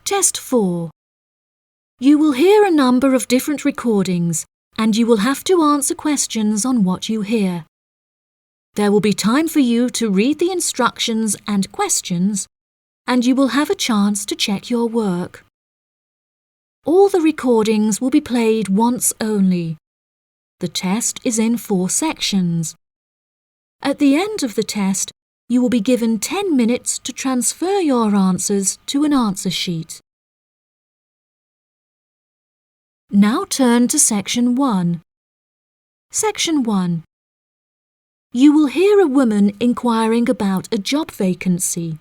Test 4. You will hear a number of different recordings and you will have to answer questions on what you hear. There will be time for you to read the instructions and questions, and you will have a chance to check your work. All the recordings will be played once only. The test is in 4 sections. At the end of the test, you will be given 10 minutes to transfer your answers to an answer sheet. Now turn to Section 1. Section 1. You will hear a woman inquiring about a job vacancy.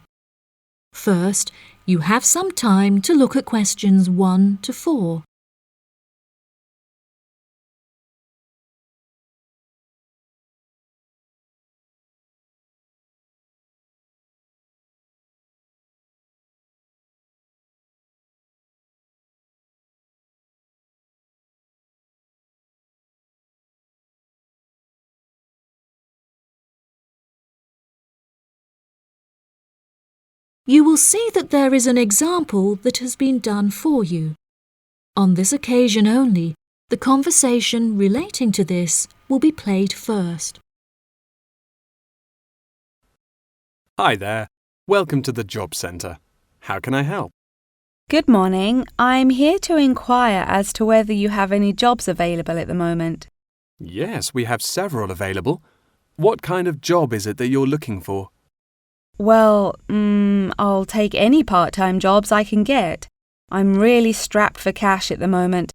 First, you have some time to look at questions 1 to 4. You will see that there is an example that has been done for you. On this occasion only, the conversation relating to this will be played first. Hi there. Welcome to the Job Centre. How can I help? Good morning. I'm here to inquire as to whether you have any jobs available at the moment. Yes, we have several available. What kind of job is it that you're looking for? Well, I'll take any part-time jobs I can get. I'm really strapped for cash at the moment.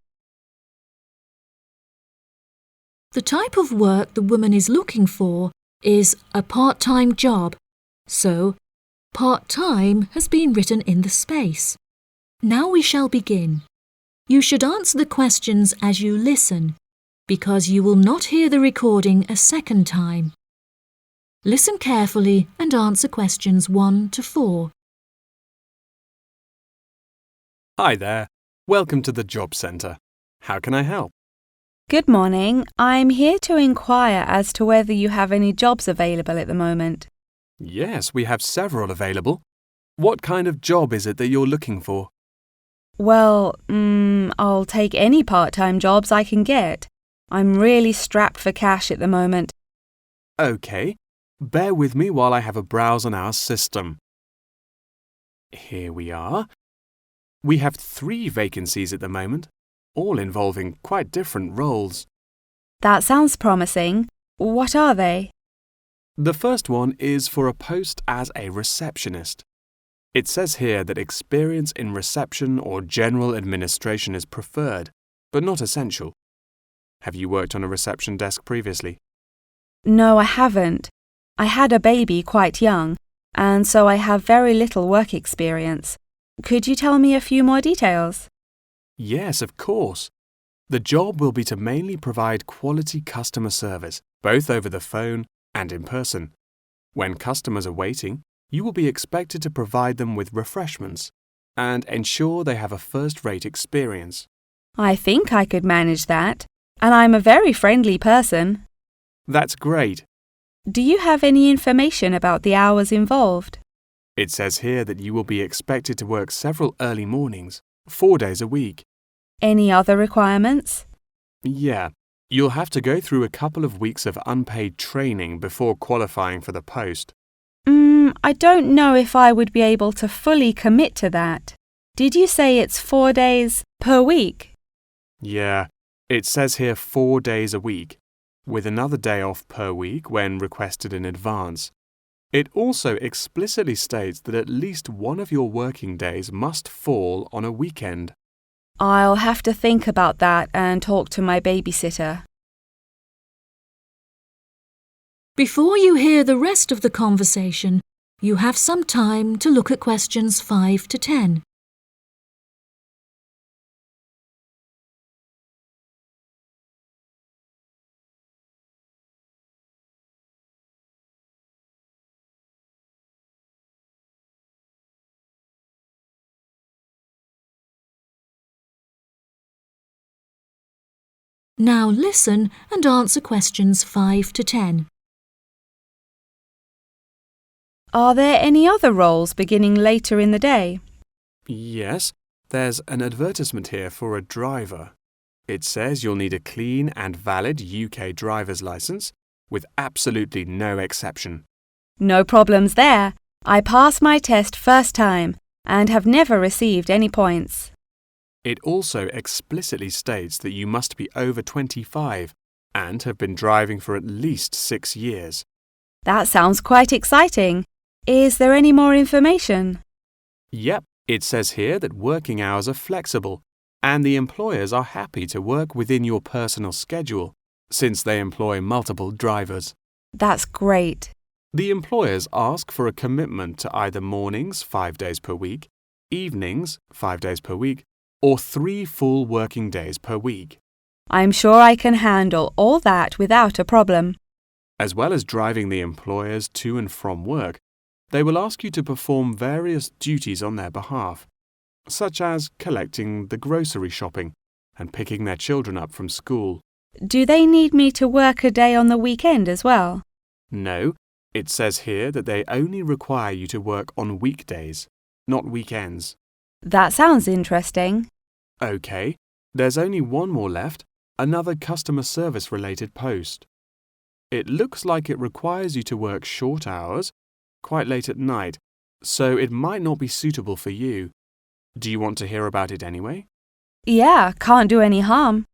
The type of work the woman is looking for is a part-time job, so part-time has been written in the space. Now we shall begin. You should answer the questions as you listen, because you will not hear the recording a second time. Listen carefully and answer questions 1 to 4. Hi there. Welcome to the Job Centre. How can I help? Good morning. I'm here to inquire as to whether you have any jobs available at the moment. Yes, we have several available. What kind of job is it that you're looking for? Well, I'll take any part-time jobs I can get. I'm really strapped for cash at the moment. OK. Bear with me while I have a browse on our system. Here we are. We have 3 vacancies at the moment, all involving quite different roles. That sounds promising. What are they? The first one is for a post as a receptionist. It says here that experience in reception or general administration is preferred, but not essential. Have you worked on a reception desk previously? No, I haven't. I had a baby quite young, and so I have very little work experience. Could you tell me a few more details? Yes, of course. The job will be to mainly provide quality customer service, both over the phone and in person. When customers are waiting, you will be expected to provide them with refreshments and ensure they have a first-rate experience. I think I could manage that, and I'm a very friendly person. That's great. Do you have any information about the hours involved? It says here that you will be expected to work several early mornings, 4 days a week. Any other requirements? Yeah, you'll have to go through a couple of weeks of unpaid training before qualifying for the post. I don't know if I would be able to fully commit to that. Did you say it's 4 days per week? Yeah, it says here 4 days a week, with another day off per week when requested in advance. It also explicitly states that at least one of your working days must fall on a weekend. I'll have to think about that and talk to my babysitter. Before you hear the rest of the conversation, you have some time to look at questions 5 to 10. Now listen and answer questions 5 to 10. Are there any other roles beginning later in the day? Yes, there's an advertisement here for a driver. It says you'll need a clean and valid UK driver's licence, with absolutely no exception. No problems there. I passed my test first time and have never received any points. It also explicitly states that you must be over 25 and have been driving for at least 6 years. That sounds quite exciting. Is there any more information? Yep, it says here that working hours are flexible and the employers are happy to work within your personal schedule since they employ multiple drivers. That's great. The employers ask for a commitment to either mornings 5 days per week, evenings 5 days per week, or 3 full working days per week. I'm sure I can handle all that without a problem. As well as driving the employers to and from work, they will ask you to perform various duties on their behalf, such as collecting the grocery shopping and picking their children up from school. Do they need me to work a day on the weekend as well? No, it says here that they only require you to work on weekdays, not weekends. That sounds interesting. OK, there's only one more left, another customer service related post. It looks like it requires you to work short hours, quite late at night, so it might not be suitable for you. Do you want to hear about it anyway? Yeah, can't do any harm.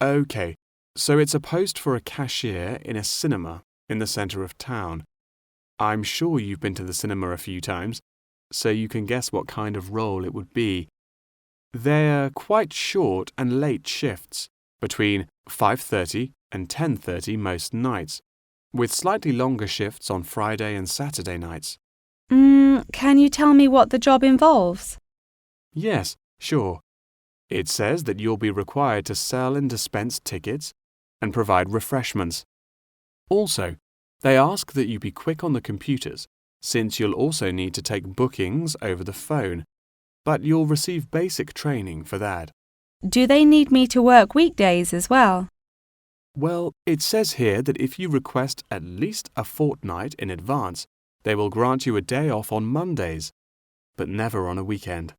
OK, so it's a post for a cashier in a cinema in the centre of town. I'm sure you've been to the cinema a few times, so you can guess what kind of role it would be. They're quite short and late shifts, between 5:30 and 10:30 most nights, with slightly longer shifts on Friday and Saturday nights. Can you tell me what the job involves? Yes, sure. It says that you'll be required to sell and dispense tickets and provide refreshments. Also, they ask that you be quick on the computers, since you'll also need to take bookings over the phone, but you'll receive basic training for that. Do they need me to work weekdays as well? Well, it says here that if you request at least a fortnight in advance, they will grant you a day off on Mondays, but never on a weekend.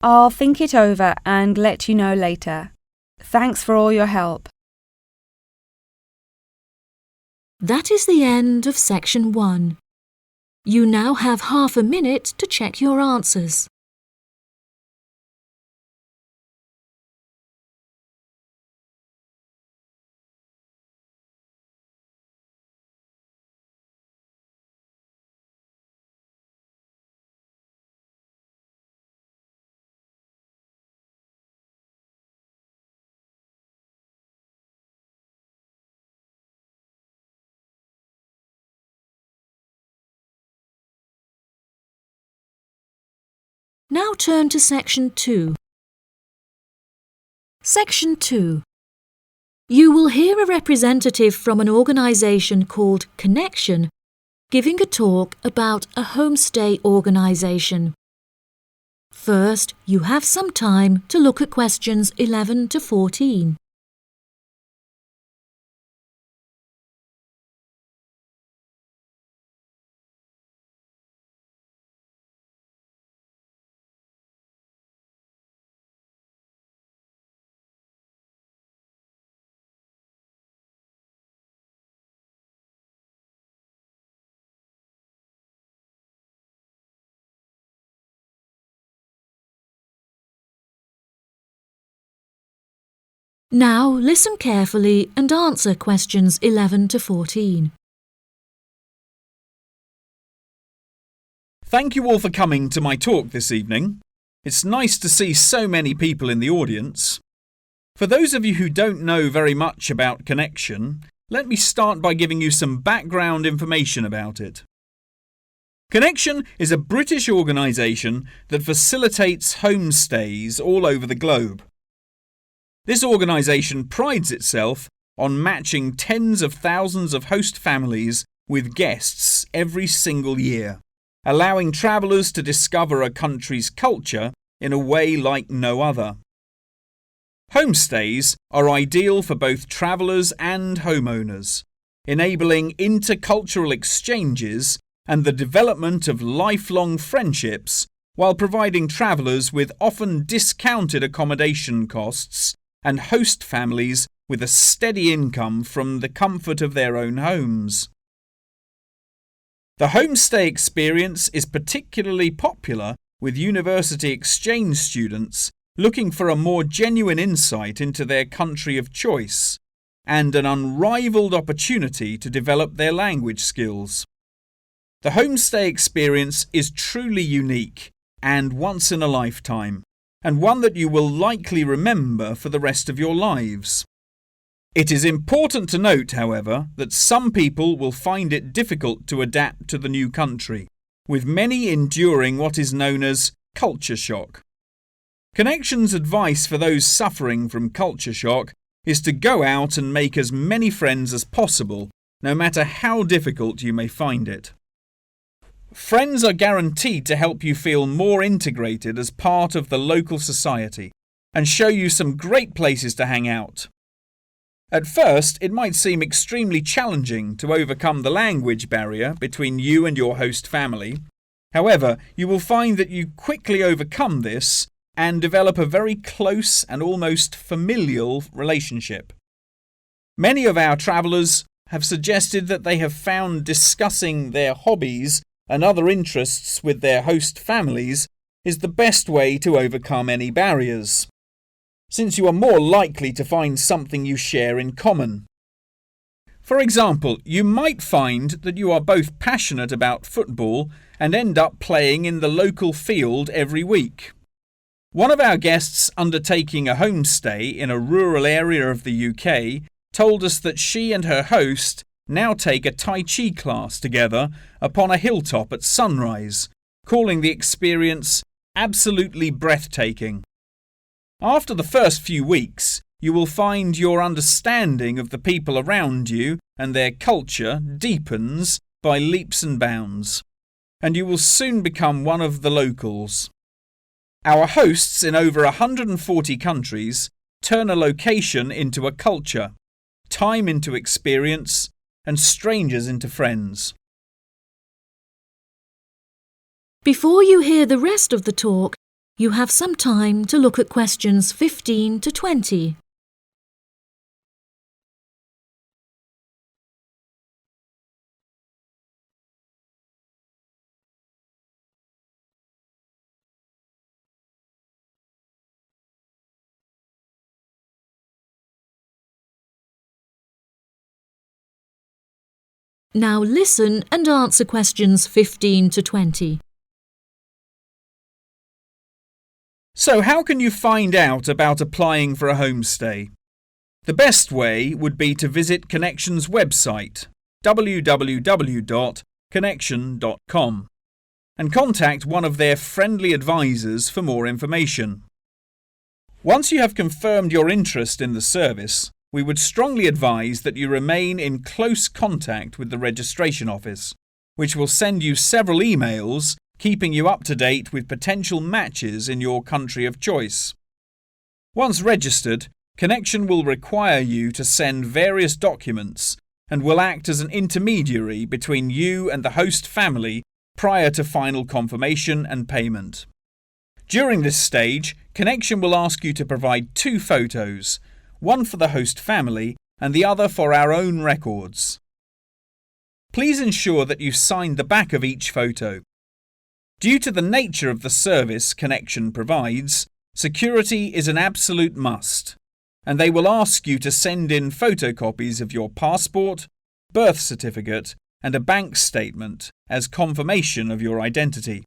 I'll think it over and let you know later. Thanks for all your help. That is the end of section 1. You now have half a minute to check your answers. Now turn to section 2. Section 2. You will hear a representative from an organisation called Connection giving a talk about a homestay organisation. First, you have some time to look at questions 11 to 14. Now listen carefully and answer questions 11 to 14. Thank you all for coming to my talk this evening. It's nice to see so many people in the audience. For those of you who don't know very much about Connection, let me start by giving you some background information about it. Connection is a British organisation that facilitates homestays all over the globe. This organisation prides itself on matching tens of thousands of host families with guests every single year, allowing travellers to discover a country's culture in a way like no other. Homestays are ideal for both travellers and homeowners, enabling intercultural exchanges and the development of lifelong friendships while providing travellers with often discounted accommodation costs and host families with a steady income from the comfort of their own homes. The homestay experience is particularly popular with university exchange students looking for a more genuine insight into their country of choice and an unrivaled opportunity to develop their language skills. The homestay experience is truly unique and once in a lifetime, and one that you will likely remember for the rest of your lives. It is important to note, however, that some people will find it difficult to adapt to the new country, with many enduring what is known as culture shock. Connection's advice for those suffering from culture shock is to go out and make as many friends as possible, no matter how difficult you may find it. Friends are guaranteed to help you feel more integrated as part of the local society and show you some great places to hang out. At first, it might seem extremely challenging to overcome the language barrier between you and your host family. However, you will find that you quickly overcome this and develop a very close and almost familial relationship. Many of our travellers have suggested that they have found discussing their hobbies and other interests with their host families is the best way to overcome any barriers, since you are more likely to find something you share in common. For example, you might find that you are both passionate about football and end up playing in the local field every week. One of our guests undertaking a homestay in a rural area of the UK told us that she and her host now take a Tai Chi class together upon a hilltop at sunrise, calling the experience absolutely breathtaking. After the first few weeks, you will find your understanding of the people around you and their culture deepens by leaps and bounds, and you will soon become one of the locals. Our hosts in over 140 countries turn a location into a culture, time into experience, and strangers into friends. Before you hear the rest of the talk, you have some time to look at questions 15 to 20. Now listen and answer questions 15 to 20. So how can you find out about applying for a homestay? The best way would be to visit Connection's website, www.connection.com, and contact one of their friendly advisors for more information. Once you have confirmed your interest in the service, we would strongly advise that you remain in close contact with the registration office, which will send you several emails keeping you up to date with potential matches in your country of choice. Once registered, Connection will require you to send various documents and will act as an intermediary between you and the host family prior to final confirmation and payment. During this stage, Connection will ask you to provide 2 photos, one for the host family and the other for our own records. Please ensure that you sign the back of each photo. Due to the nature of the service Connection provides, security is an absolute must, and they will ask you to send in photocopies of your passport, birth certificate, and a bank statement as confirmation of your identity.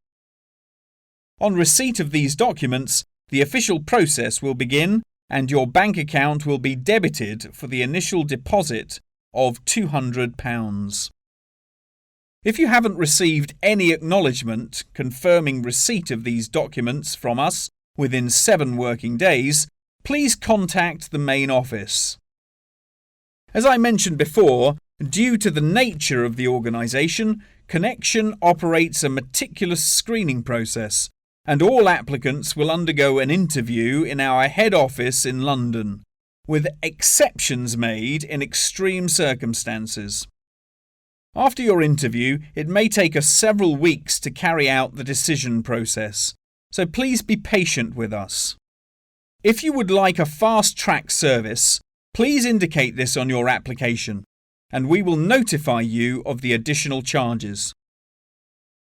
On receipt of these documents, the official process will begin and your bank account will be debited for the initial deposit of £200. If you haven't received any acknowledgement confirming receipt of these documents from us within 7 working days, please contact the main office. As I mentioned before, due to the nature of the organisation, Connection operates a meticulous screening process and all applicants will undergo an interview in our head office in London, with exceptions made in extreme circumstances. After your interview, it may take us several weeks to carry out the decision process, so please be patient with us. If you would like a fast-track service, please indicate this on your application, and we will notify you of the additional charges.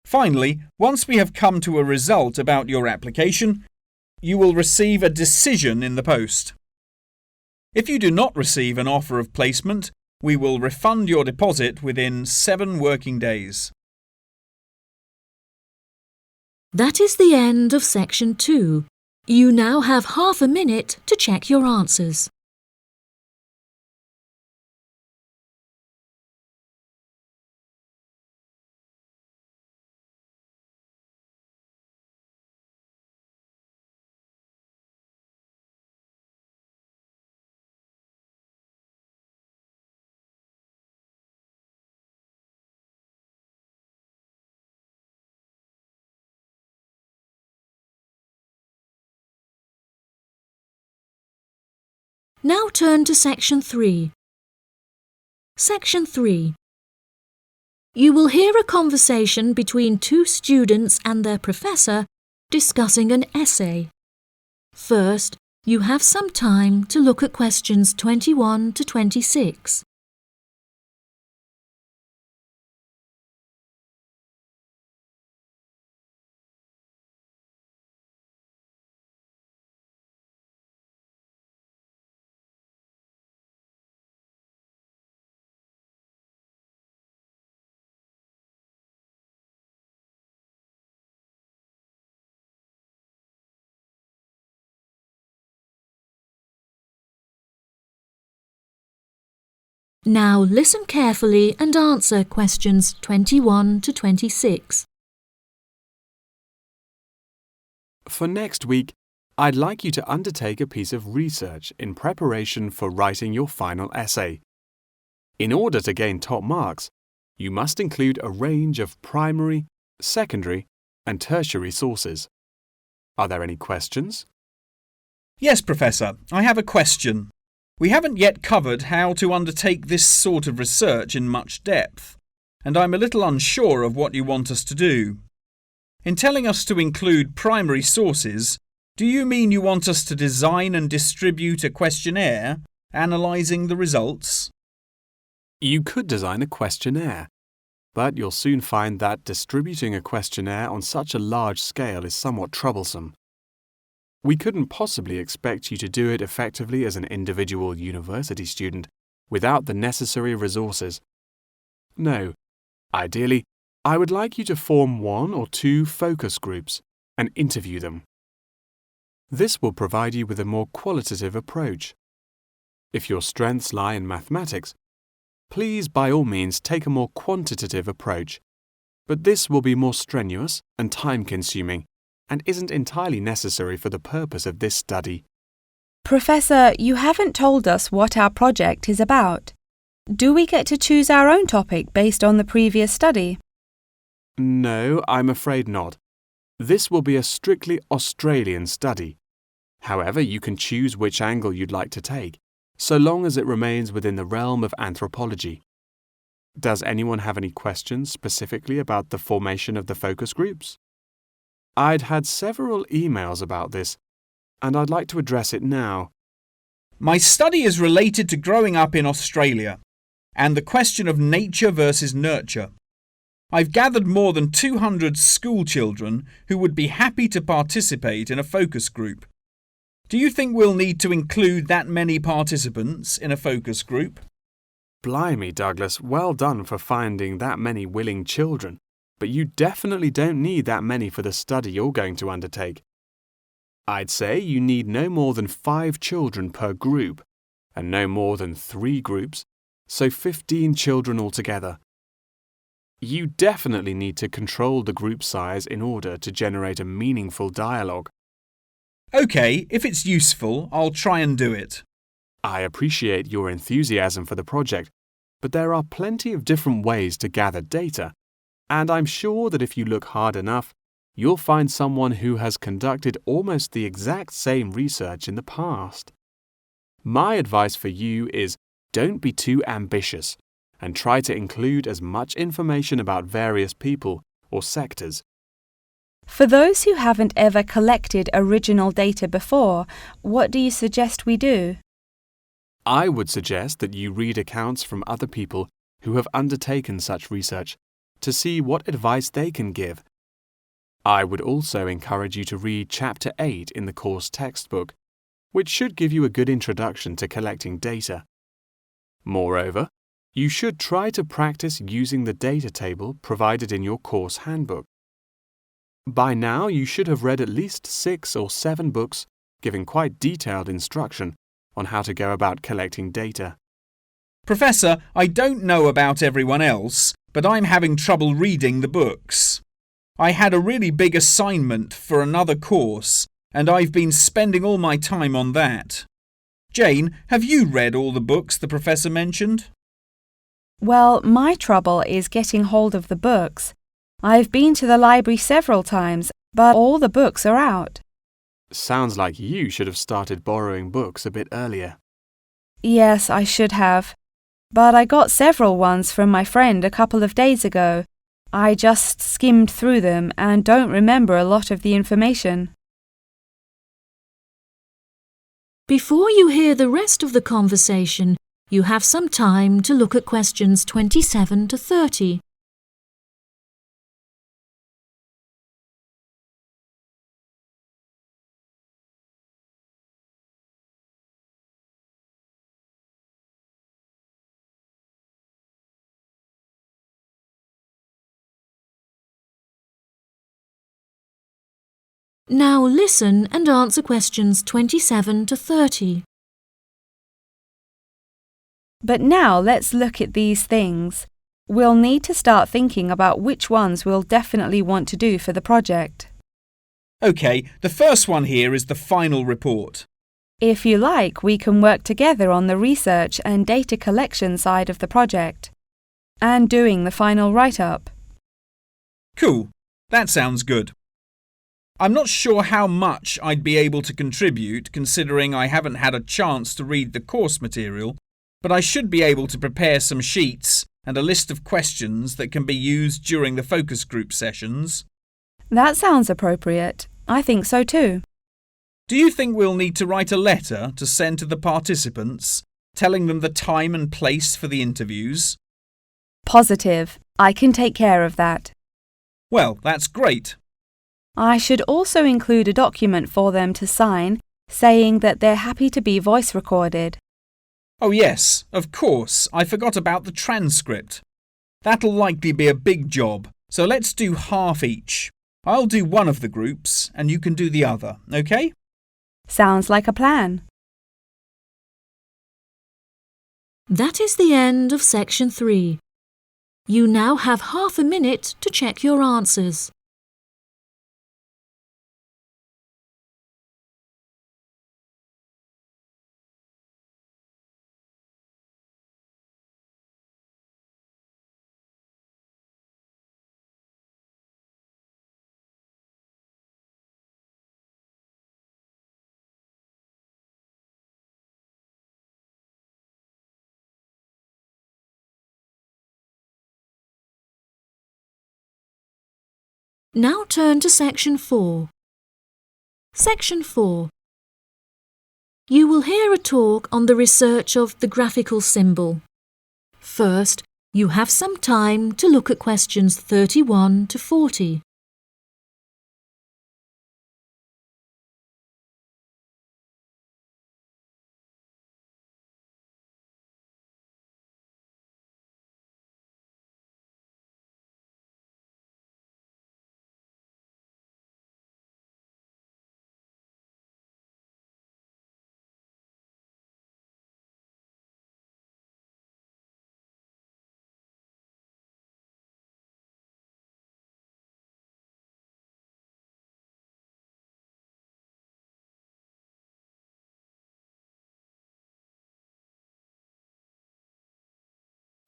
Finally, once we have come to a result about your application, you will receive a decision in the post. If you do not receive an offer of placement, we will refund your deposit within 7 working days. That is the end of section 2. You now have half a minute to check your answers. Now turn to section 3. Section 3. You will hear a conversation between 2 students and their professor discussing an essay. First, you have some time to look at questions 21 to 26. Now listen carefully and answer questions 21 to 26. For next week, I'd like you to undertake a piece of research in preparation for writing your final essay. In order to gain top marks, you must include a range of primary, secondary, and tertiary sources. Are there any questions? Yes, Professor, I have a question. We haven't yet covered how to undertake this sort of research in much depth, and I'm a little unsure of what you want us to do. In telling us to include primary sources, do you mean you want us to design and distribute a questionnaire, analysing the results? You could design a questionnaire, but you'll soon find that distributing a questionnaire on such a large scale is somewhat troublesome. We couldn't possibly expect you to do it effectively as an individual university student without the necessary resources. No, ideally, I would like you to form 1 or 2 focus groups and interview them. This will provide you with a more qualitative approach. If your strengths lie in mathematics, please by all means take a more quantitative approach, but this will be more strenuous and time-consuming and isn't entirely necessary for the purpose of this study. Professor, you haven't told us what our project is about. Do we get to choose our own topic based on the previous study? No, I'm afraid not. This will be a strictly Australian study. However, you can choose which angle you'd like to take, so long as it remains within the realm of anthropology. Does anyone have any questions specifically about the formation of the focus groups? I'd had several emails about this, and I'd like to address it now. My study is related to growing up in Australia and the question of nature versus nurture. I've gathered more than 200 school children who would be happy to participate in a focus group. Do you think we'll need to include that many participants in a focus group? Blimey, Douglas, well done for finding that many willing children. But you definitely don't need that many for the study you're going to undertake. I'd say you need no more than 5 children per group, and no more than 3 groups, so 15 children altogether. You definitely need to control the group size in order to generate a meaningful dialogue. OK, if it's useful, I'll try and do it. I appreciate your enthusiasm for the project, but there are plenty of different ways to gather data. And I'm sure that if you look hard enough, you'll find someone who has conducted almost the exact same research in the past. My advice for you is don't be too ambitious and try to include as much information about various people or sectors. For those who haven't ever collected original data before, what do you suggest we do? I would suggest that you read accounts from other people who have undertaken such research to see what advice they can give. I would also encourage you to read Chapter 8 in the course textbook, which should give you a good introduction to collecting data. Moreover, you should try to practice using the data table provided in your course handbook. By now, you should have read at least 6 or 7 books giving quite detailed instruction on how to go about collecting data. Professor, I don't know about everyone else, but I'm having trouble reading the books. I had a really big assignment for another course, and I've been spending all my time on that. Jane, have you read all the books the professor mentioned? Well, my trouble is getting hold of the books. I've been to the library several times, but all the books are out. Sounds like you should have started borrowing books a bit earlier. Yes, I should have. But I got several ones from my friend a couple of days ago. I just skimmed through them and don't remember a lot of the information. Before you hear the rest of the conversation, you have some time to look at questions 27 to 30. Now listen and answer questions 27 to 30. But now let's look at these things. We'll need to start thinking about which ones we'll definitely want to do for the project. OK, the first one here is the final report. If you like, we can work together on the research and data collection side of the project and doing the final write-up. Cool, that sounds good. I'm not sure how much I'd be able to contribute considering I haven't had a chance to read the course material, but I should be able to prepare some sheets and a list of questions that can be used during the focus group sessions. That sounds appropriate. I think so too. Do you think we'll need to write a letter to send to the participants, telling them the time and place for the interviews? Positive. I can take care of that. Well, that's great. I should also include a document for them to sign saying that they're happy to be voice recorded. Oh yes, of course, I forgot about the transcript. That'll likely be a big job, so let's do half each. I'll do one of the groups and you can do the other, OK? Sounds like a plan. That is the end of section 3. You now have half a minute to check your answers. Now turn to section 4. Section 4. You will hear a talk on the research of the graphical symbol. First, you have some time to look at questions 31 to 40.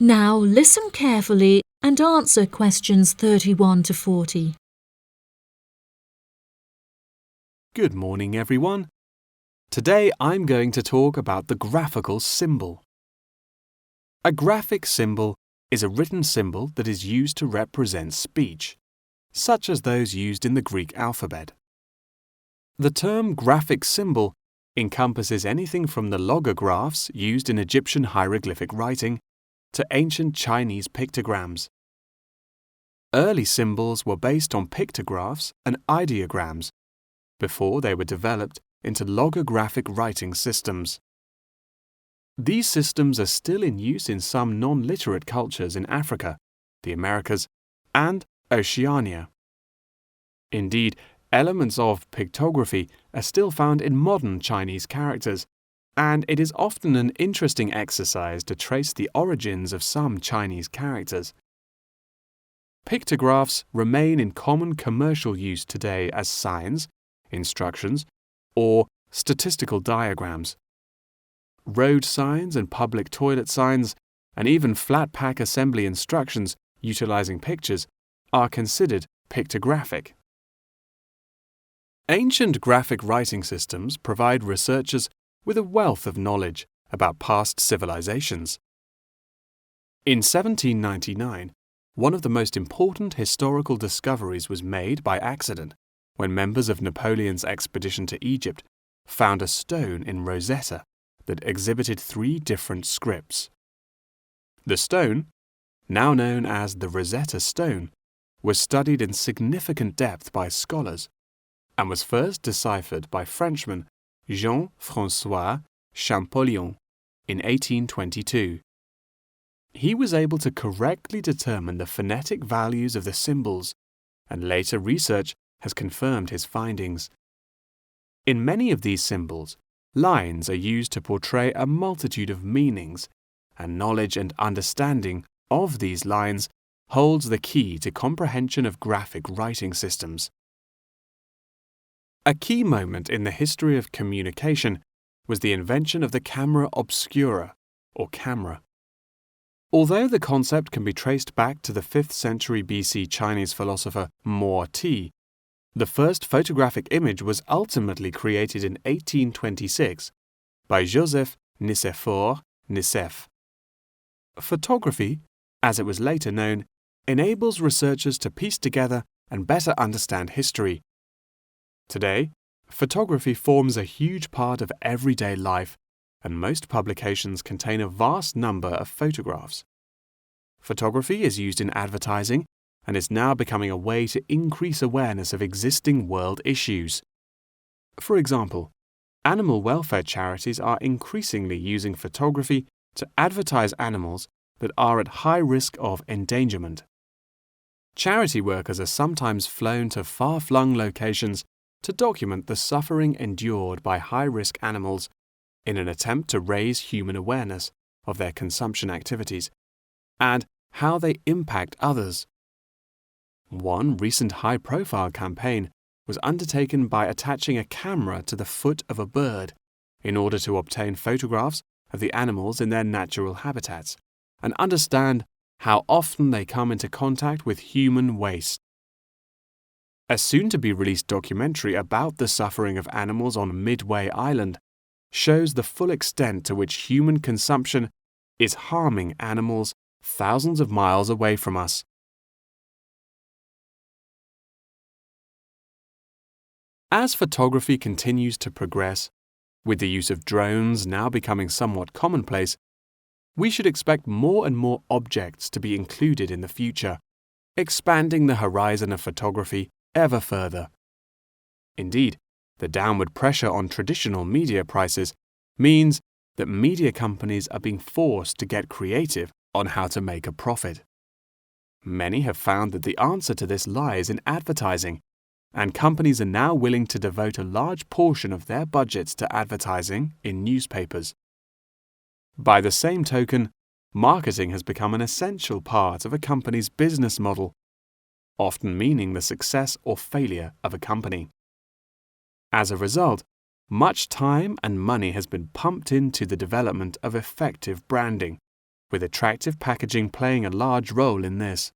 Now listen carefully and answer questions 31 to 40. Good morning, everyone. Today I'm going to talk about the graphical symbol. A graphic symbol is a written symbol that is used to represent speech, such as those used in the Greek alphabet. The term graphic symbol encompasses anything from the logographs used in Egyptian hieroglyphic writing to ancient Chinese pictograms. Early symbols were based on pictographs and ideograms before they were developed into logographic writing systems. These systems are still in use in some non-literate cultures in Africa, the Americas, and Oceania. Indeed, elements of pictography are still found in modern Chinese characters, and it is often an interesting exercise to trace the origins of some Chinese characters. Pictographs remain in common commercial use today as signs, instructions, or statistical diagrams. Road signs and public toilet signs, and even flat pack assembly instructions utilizing pictures, are considered pictographic. Ancient graphic writing systems provide researchers with a wealth of knowledge about past civilizations. In 1799, one of the most important historical discoveries was made by accident when members of Napoleon's expedition to Egypt found a stone in Rosetta that exhibited 3 different scripts. The stone, now known as the Rosetta Stone, was studied in significant depth by scholars and was first deciphered by Frenchman Jean-François Champollion in 1822. He was able to correctly determine the phonetic values of the symbols, and later research has confirmed his findings. In many of these symbols, lines are used to portray a multitude of meanings, and knowledge and understanding of these lines holds the key to comprehension of graphic writing systems. A key moment in the history of communication was the invention of the camera obscura, or camera. Although the concept can be traced back to the 5th century BC Chinese philosopher Mo Ti, the first photographic image was ultimately created in 1826 by Joseph Nicéphore Nicéph. Photography, as it was later known, enables researchers to piece together and better understand history. Today, photography forms a huge part of everyday life, and most publications contain a vast number of photographs. Photography is used in advertising and is now becoming a way to increase awareness of existing world issues. For example, animal welfare charities are increasingly using photography to advertise animals that are at high risk of endangerment. Charity workers are sometimes flown to far-flung locations to document the suffering endured by high-risk animals in an attempt to raise human awareness of their consumption activities and how they impact others. One recent high-profile campaign was undertaken by attaching a camera to the foot of a bird in order to obtain photographs of the animals in their natural habitats and understand how often they come into contact with human waste. A soon-to-be-released documentary about the suffering of animals on Midway Island shows the full extent to which human consumption is harming animals thousands of miles away from us. As photography continues to progress, with the use of drones now becoming somewhat commonplace, we should expect more and more objects to be included in the future, expanding the horizon of photography ever further. Indeed, the downward pressure on traditional media prices means that media companies are being forced to get creative on how to make a profit. Many have found that the answer to this lies in advertising, and companies are now willing to devote a large portion of their budgets to advertising in newspapers. By the same token, marketing has become an essential part of a company's business model, often meaning the success or failure of a company. As a result, much time and money has been pumped into the development of effective branding, with attractive packaging playing a large role in this.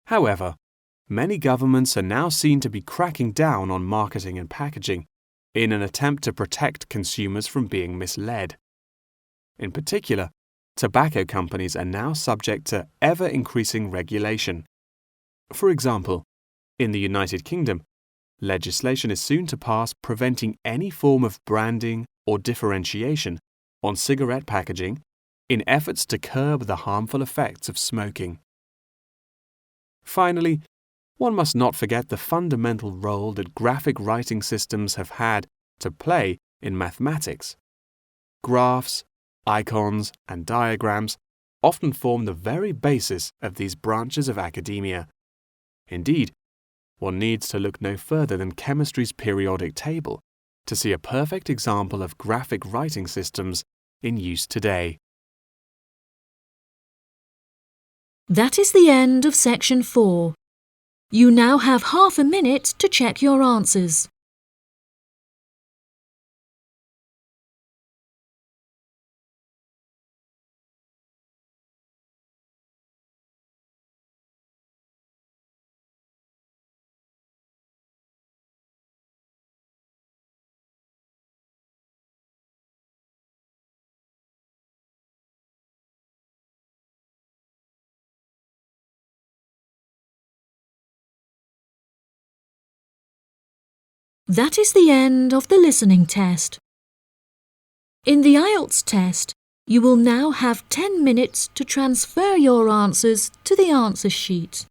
However, Many governments are now seen to be cracking down on marketing and packaging in an attempt to protect consumers from being misled. In particular, tobacco companies are now subject to ever-increasing regulation. For example, in the United Kingdom, legislation is soon to pass preventing any form of branding or differentiation on cigarette packaging in efforts to curb the harmful effects of smoking. Finally, one must not forget the fundamental role that graphic writing systems have had to play in mathematics. Graphs, icons, and diagrams often form the very basis of these branches of academia. Indeed, one needs to look no further than chemistry's periodic table to see a perfect example of graphic writing systems in use today. That is the end of section 4. You now have half a minute to check your answers. That is the end of the listening test. In the Ielts test, you will now have 10 minutes to transfer your answers to the answer sheet.